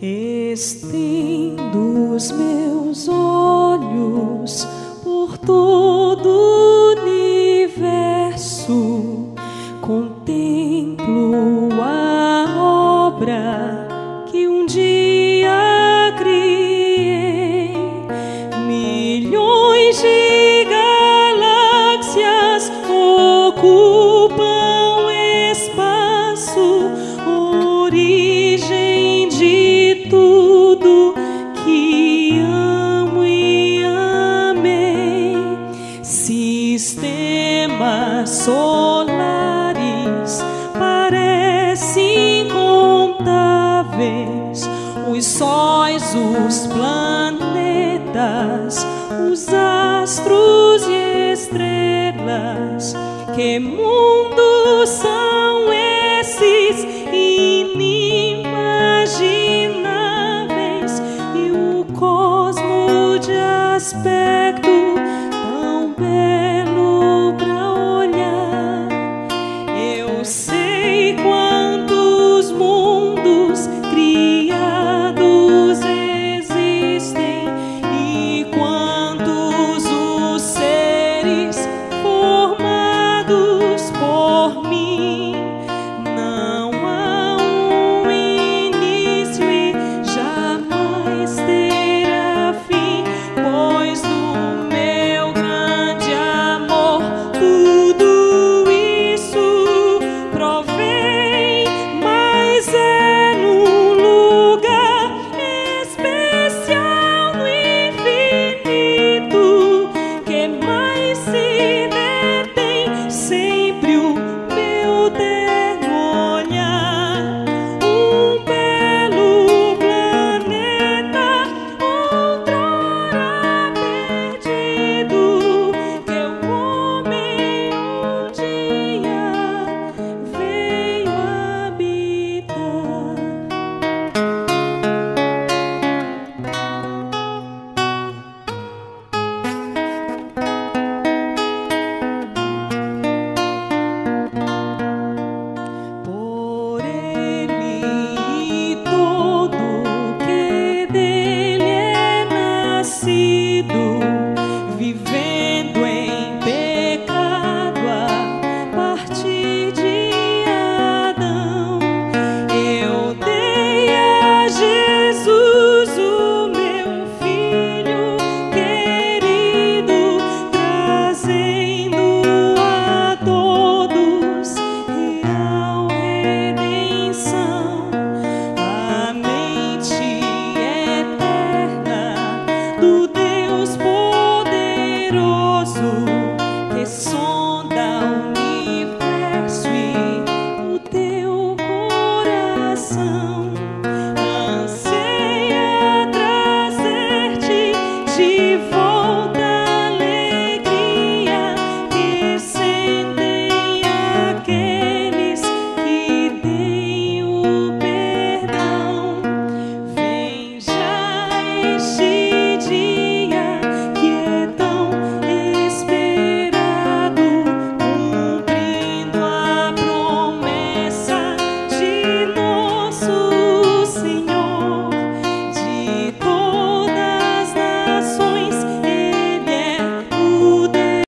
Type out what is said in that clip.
Estendo os meus olhos por todo o universo, contemplo a obra que um dia criei. Milhões de galáxias ocupam espaço, origem de tudo que amo e amei. Sistemas solares parecem incontáveis, os sóis, os planetas, os astros e estrelas. Que mundo são